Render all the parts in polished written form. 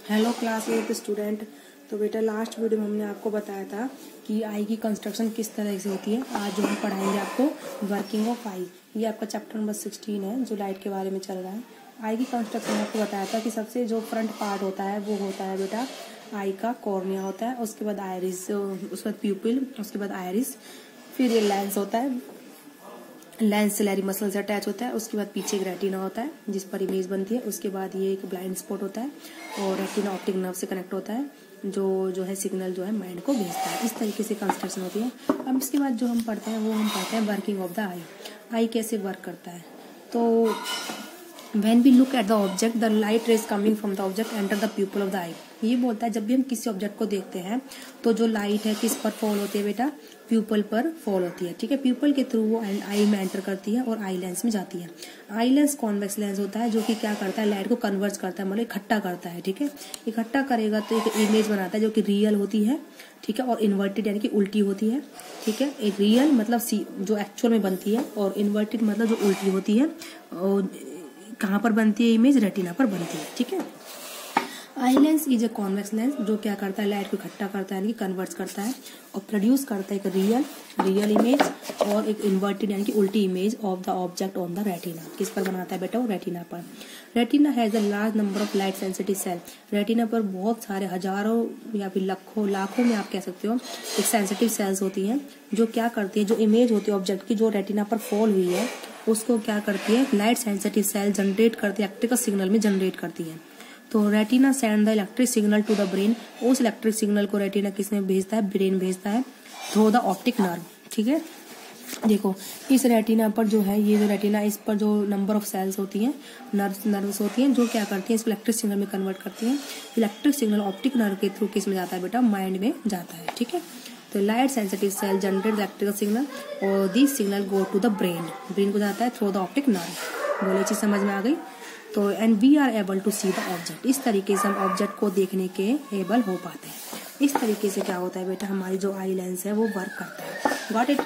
Hello class 8 student. तो बेटा last video में हमने आपको बताया था कि आई की कंस्ट्रक्शन किस तरह से होती है। आज जो हम पढ़ाएंगे आपको वर्किंग ऑफ आई। ये आपका चैप्टर नंबर 16 है जो लाइट के बारे में चल रहा है। आई की कंस्ट्रक्शन में आपको बताया था कि सबसे जो फ्रंट पार्ट होता है वो होता है बेटा आई का कॉर्निया होता है, उसके बाद आयरिस, उसके बाद प्यूपिल, उसके बाद आयरिस, फिर ये लेंस होता है, लेंस सिलेरी मसल से अटैच होता है, उसके बाद पीछे एक रेटिना होता है जिस पर इमेज बनती है, उसके बाद ये एक ब्लाइंड स्पॉट होता है और रेटिना ऑप्टिक नर्व से कनेक्ट होता है जो है सिग्नल जो है माइंड को भेजता है। इस तरीके से कंस्ट्रक्शन होती है। अब इसके बाद जो हम पढ़ते हैं वो हम पढ़ते हैं वर्किंग ऑफ द आई। आई कैसे वर्क करता है। तो When we look at the object, the light rays coming from the object enter the pupil of the eye. ये बोलता है जब भी हम किसी ऑब्जेक्ट को देखते हैं तो जो लाइट है किस पर फॉल होती है बेटा, प्यूपल पर फॉल होती है। ठीक है, प्यूपल के थ्रू वो आई में एंटर करती है और आई लेंस में जाती है। आई लेंस कॉन्वेक्स लेंस होता है जो कि क्या करता है, लाइट को कन्वर्ज करता है, मतलब इकट्ठा करता है। ठीक है, इकट्ठा करेगा तो एक इमेज बनाता है जो कि रियल होती है। ठीक है, और इन्वर्टेड यानी कि उल्टी होती है। ठीक है, एक रियल मतलब जो एक्चुअल में बनती है और इन्वर्टेड मतलब जो उल्टी होती है। और कहाँ पर बनती है इमेज, रेटिना पर बनती है। ठीक है, eye lens is a convex lens जो क्या करता है, लाइट को इकट्ठा करता है यानी कि कन्वर्ट करता है और प्रोड्यूस करता है एक रियल इमेज और एक इन्वर्टेड यानी कि उल्टी image of the object on the retina. किस पर बनाता है बेटा, वो रेटिना पर। Retina has a large number of light sensitive cell. Retina पर बहुत सारे हजारों या फिर लाखों में आप कह सकते हो एक सेंसिटिव सेल्स होती हैं जो क्या करती है, जो इमेज होती है ऑब्जेक्ट की जो रेटिना पर फॉल हुई है उसको क्या करती है, लाइट सेंसिटिव सेल जनरेट करती है, इलेक्ट्रिकल सिग्नल में जनरेट करती है। तो retina send the electric signal to the brain. उस इलेक्ट्रिक सिग्नल को रेटिना किसमें भेजता है, ब्रेन भेजता है थ्रू द ऑप्टिक नर्व। ठीक है, देखो इस रेटिना पर जो है, ये जो रेटिना इस पर जो नंबर ऑफ सेल्स होती हैं, नर्व्स होती हैं जो क्या करती हैं, इसको इलेक्ट्रिक सिग्नल में कन्वर्ट करती हैं। इलेक्ट्रिक सिग्नल ऑप्टिक नर्व के थ्रू किस में जाता है बेटा, माइंड में जाता है। ठीक है, तो light sensitive cell generate electrical signal और this signal go to the brain को जाता है थ्रू द ऑप्टिक नर्व। बोले चीज समझ में आ गई। तो and we are able to see the object. इस तरीके से हम ऑब्जेक्ट को देखने के एबल हो पाते हैं। इस तरीके से क्या होता है बेटा, हमारी जो आई लेंस है वो वर्क करता है। गॉट इट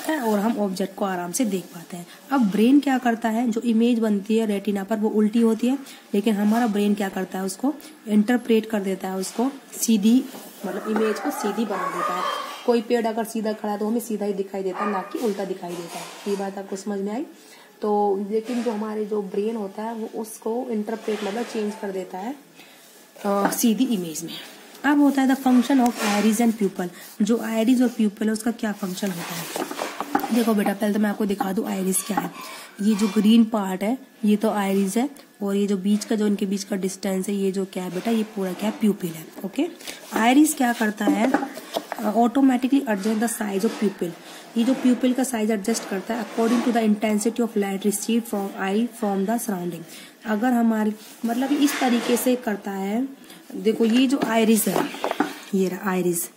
है, और हम ऑब्जेक्ट को आराम से देख पाते हैं। अब ब्रेन क्या करता है, जो इमेज बनती है रेटिना पर वो उल्टी होती है, लेकिन हमारा ब्रेन क्या करता है, उसको इंटरप्रेट कर देता है, उसको सीधी मतलब इमेज को सीधी बना देता है। कोई पेड़ अगर सीधा खड़ा है तो हमें सीधा ही दिखाई देता है, ना कि उल्टा दिखाई देता है। ये बात आपको समझ में आई। तो लेकिन जो हमारे जो ब्रेन होता है वो उसको इंटरप्रेट मतलब चेंज कर देता है सीधी इमेज में। अब होता है the function of iris and pupil. जो आयरिस और प्यूपल है उसका क्या फंक्शन होता है। देखो बेटा पहले तो मैं आपको दिखा दूं आयरिस क्या है। ये जो ग्रीन पार्ट है ये तो आयरिस है और ये जो बीच का जो इनके बीच का डिस्टेंस है ये जो क्या है बेटा, ये पूरा क्या है, प्यूपिल है। ओके, आयरिस क्या करता है, automatically adjust the size of pupil. ये जो प्यूपिल का साइज एडजस्ट करता है according to the intensity of light received from eye from the surrounding. अगर हमारी मतलब इस तरीके से करता है। देखो ये जो आयरिस है, ये रहा आयरिस,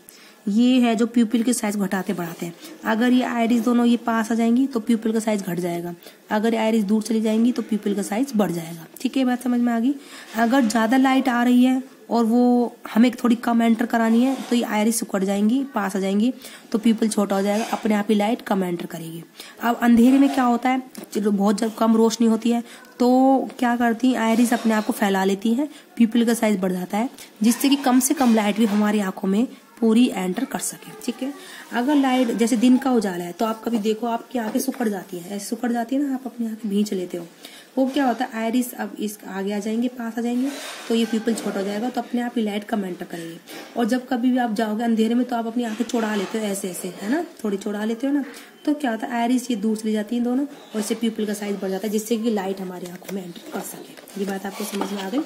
ये है जो प्यूपिल के साइज घटाते बढ़ाते हैं। अगर ये आयरिस दोनों ये पास आ जाएंगी तो प्यूपिल का साइज घट जाएगा, अगर आयरिस दूर चली जाएंगी तो प्यूपिल का साइज बढ़ जाएगा। ठीक है, बात समझ में आ गई। अगर ज्यादा लाइट आ रही है और वो हमें थोड़ी कम एंटर करानी है तो ये आयरिस सिकुड़ जाएंगी, पास आ जाएंगी तो प्यूपिल छोटा हो जाएगा, अपने आप ही लाइट कम एंटर करेगी। अब अंधेरे में क्या होता है, बहुत जब कम रोशनी होती है तो क्या करती है, आयरिस अपने आप को फैला लेती है, प्यूपिल का साइज बढ़ जाता है जिससे कि कम से कम लाइट भी हमारी आंखों में पूरी एंटर कर सके। ठीक है, अगर लाइट जैसे दिन का उजाला है तो आप कभी देखो आपकी आंखें सिकुड़ जाती है, ऐसे सिकुड़ जाती है ना, आप अपनी आंखें भींच लेते हो। वो क्या होता है, आयरिस अब इस आगे आ जाएंगे, पास आ जाएंगे तो ये प्यूपिल छोटा हो जाएगा तो अपने आप ही लाइट कम एंटर करेगी। और जब कभी भी आप जाओगे अंधेरे में तो आप अपनी आंखें चौड़ा लेते हो, ऐसे ऐसे है ना, थोड़ी चौड़ा लेते हो ना, तो क्या होता है आयरिस ये दूर चली जाती है दोनों और इससे प्यूपिल का साइज बढ़ जाता है जिससे कि लाइट हमारी आंखों में एंटर कर सके। ये बात आपको समझ में आ गई।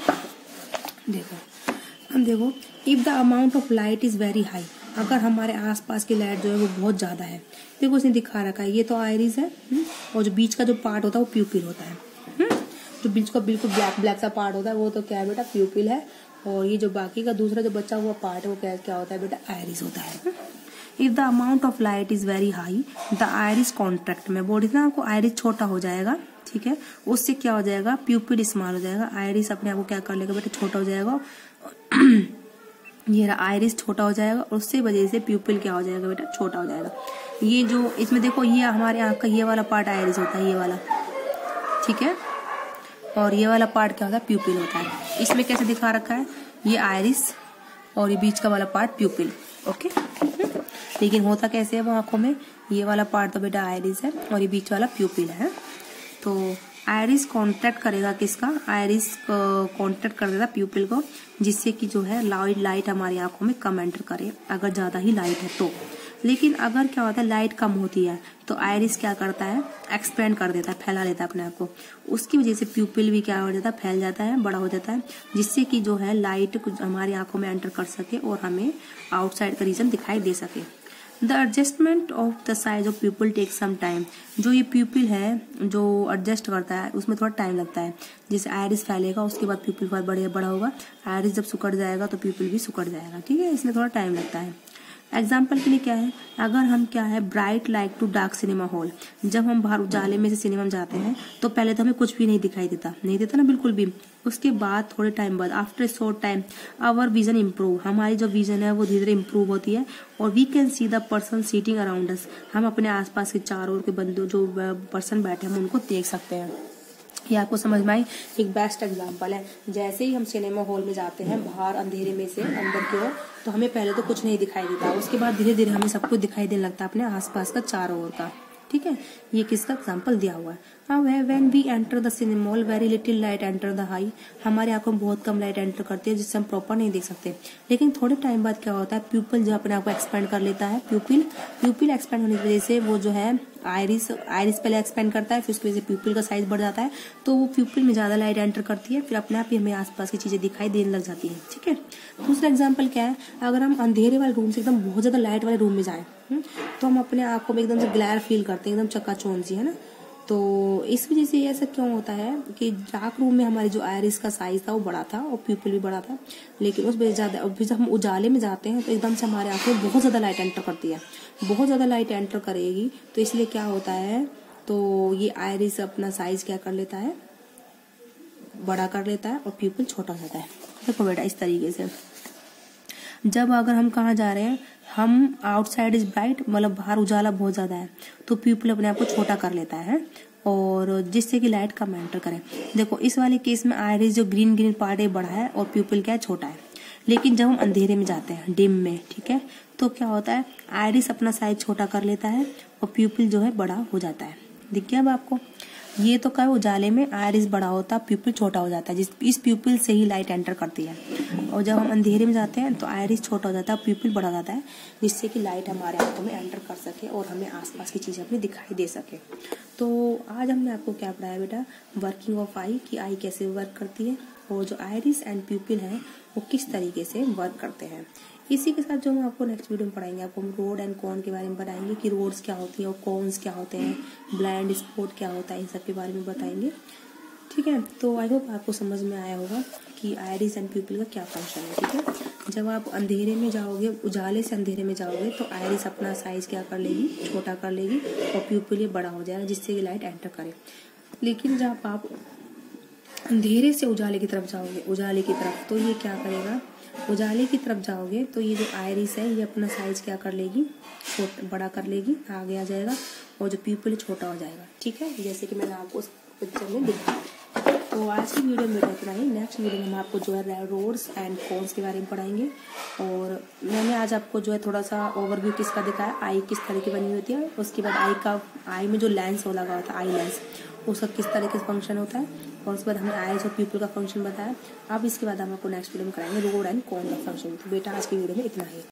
देखो अब देखो, if the amount of light is very high, अगर हमारे आसपास की लाइट जो है वो बहुत ज्यादा है, देखो उसने दिखा रखा है, ये तो आयरिस है और जो बीच का जो पार्ट होता है वो प्यूपिल होता है। जो बीच का बिल्कुल ब्लैक सा पार्ट होता है वो तो क्या है बेटा, प्यूपिल है। और ये जो बाकी का दूसरा जो बचा हुआ पार्ट है वो क्या होता है बेटा, आयरिस होता है। If the amount of light is very high the iris contract, में बोल रही थी ना आपको, आयरिस छोटा हो जाएगा। ठीक है, उससे क्या हो जाएगा, प्यूपिल स्मॉल हो जाएगा, आयरिस अपने आप को क्या कर लेगा बेटा, छोटा हो जाएगा। ये आयरिस छोटा हो जाएगा और उससे वजह से प्यूपिल क्या हो जाएगा बेटा, छोटा हो जाएगा। ये जो इसमें देखो ये हमारे आंख का ये वाला पार्ट आयरिस होता है, ये वाला। ठीक है, और ये वाला पार्ट क्या होता है, प्यूपिल होता है। इसमें कैसे दिखा रखा है, ये आयरिस और ये बीच का वाला पार्ट प्यूपिल। ओके, लेकिन होता कैसे है वो आंखों में, ये वाला पार्ट तो बेटा आयरिस है और ये बीच वाला प्यूपिल है। तो आयरिस कांटेक्ट करेगा किसका, आयरिस कांटेक्ट कर देगा प्यूपिल को, जिससे कि जो है लाइट हमारी आंखों में कम एंटर करे, अगर ज्यादा ही लाइट है तो। लेकिन अगर क्या होता है लाइट कम होती है तो आयरिस क्या करता है, एक्सपेंड कर देता है, फैला लेता है अपने आप को। उसकी वजह से प्यूपिल भी क्या हो जाता है, फैल जाता है, बड़ा हो जाता है, जिससे कि जो है लाइट हमारी आंखों में एंटर कर सके और हमें आउटसाइड का रीजन दिखाई दे सके। The adjustment of the size of pupil take some time. जो ये प्यूपिल है जो एडजस्ट करता है उसमें थोड़ा टाइम लगता है। जैसे आयरिस फैलेगा उसके बाद प्यूपिल बहुत बड़ा होगा, आयरिस जब सुकड़ जाएगा तो प्यूपिल भी सुकड़ जाएगा। ठीक है, इसमें थोड़ा टाइम लगता है। एग्जाम्पल के लिए क्या है, अगर हम क्या है bright light to dark cinema hall, जब हम बाहर उजाले में से सिनेमा में जाते हैं तो पहले तो हमें कुछ भी नहीं दिखाई देता, नहीं देता ना बिल्कुल भी। उसके बाद थोड़े टाइम बाद, after short time, our vision improve, हमारी जो विजन है वो धीरे धीरे इम्प्रूव होती है और we can see the person sitting around us, हम अपने आसपास के चारों ओर के बंदे जो पर्सन बैठे हैं हम उनको देख सकते हैं। ये आपको समझ में आई, एक बेस्ट एग्जांपल है। जैसे ही हम सिनेमा हॉल में जाते हैं बाहर अंधेरे में से अंदर की ओर, तो हमें पहले तो कुछ नहीं दिखाई देता, उसके बाद धीरे धीरे हमें सब कुछ दिखाई देने लगता है अपने आसपास का चारों ओर का। ठीक है, ये किसका एग्जांपल दिया हुआ है। अब when we enter the cinema hall very little light enter the eye, हमारी आंखों में बहुत कम लाइट एंटर करती है जिससे हम प्रॉपर नहीं देख सकते। लेकिन थोड़े टाइम बाद क्या होता है, प्यूपिल जो अपने आप को एक्सपेंड कर लेता है, प्यूपिल एक्सपेंड होने की वजह से वो जो है आयरिस पहले एक्सपेंड करता है, फिर उसकी वजह से प्यूपिल का साइज बढ़ जाता है, तो वो प्यूपिल में ज्यादा लाइट एंटर करती है, फिर अपने आप ही हमें आसपास की चीजें दिखाई देने लग जाती है। ठीक है, दूसरा एग्जाम्पल क्या है, अगर हम अंधेरे वाले रूम से एकदम बहुत ज्यादा लाइट वाले रूम में जाए तो हम अपने आंखों में एकदम से ग्लैर फील करते हैं, एकदम चकाचौंध सी, है ना। तो इस वजह से ऐसा क्यों होता है कि डार्क रूम में हमारी जो आयरिस का साइज था वो बड़ा था और प्यूपिल भी बड़ा था, लेकिन उस वजह ज्यादा, अब जब हम उजाले में जाते हैं तो एकदम से हमारे आंखों में बहुत ज्यादा लाइट एंटर करती है, बहुत ज्यादा लाइट एंटर करेगी, तो इसलिए क्या होता है, तो ये आयरिस अपना साइज क्या कर लेता है, बड़ा कर लेता है और प्यूपिल छोटा हो जाता है। देखो बेटा इस तरीके से, जब अगर हम कहाँ जा रहे हैं, हम आउटसाइड इज ब्राइट, मतलब बाहर उजाला बहुत ज्यादा है, तो प्यूपिल अपने आप को छोटा कर लेता है और जिससे कि लाइट कम एंटर करे। देखो इस वाले केस में आयरिस जो ग्रीन पार्ट है बड़ा है और प्यूपिल क्या है, छोटा है। लेकिन जब हम अंधेरे में जाते हैं, डिम में, ठीक है, तो क्या होता है, आयरिस अपना साइज छोटा कर लेता है और प्यूपिल जो है बड़ा हो जाता है। दिख गया अब आपको, ये तो क्या उजाले में आयरिस बड़ा होता है, प्यूपिल छोटा हो जाता है, इस प्यूपिल से ही लाइट एंटर करती है। और जब हम अंधेरे में जाते हैं तो आयरिस छोटा हो जाता है, प्यूपिल बड़ा हो जाता है, जिससे कि लाइट हमारे आंखों में एंटर कर सके और हमें आसपास की चीजें अपनी दिखाई दे सके। तो आज हमने आपको क्या पढ़ाया बेटा, वर्किंग ऑफ आई, कि आई कैसे वर्क करती है और जो आयरिस एंड प्यूपिल है वो किस तरीके से वर्क करते हैं। इसी के साथ जो हम आपको नेक्स्ट वीडियो में पढ़ाएंगे, आपको हम रोड एंड कॉन के बारे में बताएंगे कि रोड्स क्या होती है और कॉन्स क्या होते हैं, ब्लाइंड स्पॉट क्या होता है, इन सब के बारे में बताएंगे। ठीक है, तो आई होप आपको समझ में आया होगा कि आयरिस एंड प्यूपिल का क्या फंक्शन है। ठीक है, जब आप अंधेरे में जाओगे, उजाले से अंधेरे में जाओगे, तो आयरिस अपना साइज क्या कर लेगी, छोटा कर लेगी और प्यूपिल ये बड़ा हो जाएगा, जिससे कि लाइट एंटर करे। लेकिन जब आप अंधेरे से उजाले की तरफ जाओगे, उजाले की तरफ, तो ये क्या करेगा, उजाले की तरफ जाओगे तो ये जो आयरिस है ये अपना साइज क्या कर लेगी, बड़ा कर लेगी, आगे आ जाएगा और जो प्यूपिल छोटा हो जाएगा। ठीक है, जैसे कि मैंने आपको उस पिक्चर में दिखाया। तो आज की वीडियो में इतना ही। नेक्स्ट वीडियो में हम आपको जो है रोड्स एंड कॉन्स के बारे में पढ़ाएंगे। और मैंने आज आपको जो है थोड़ा सा ओवरव्यू किसका दिखाया, आई किस तरह की बनी होती है, उसके बाद आई में जो लेंस लगा होता है, आई लेंस, उसका किस तरह का फंक्शन होता है, और उसके बाद हमने आइज और प्यूपिल का फंक्शन बताया। अब इसके बाद हम आपको नेक्स्ट वीडियो में कराएंगे रोड एंड कॉन का फंक्शन। तो बेटा आज की वीडियो में इतना ही।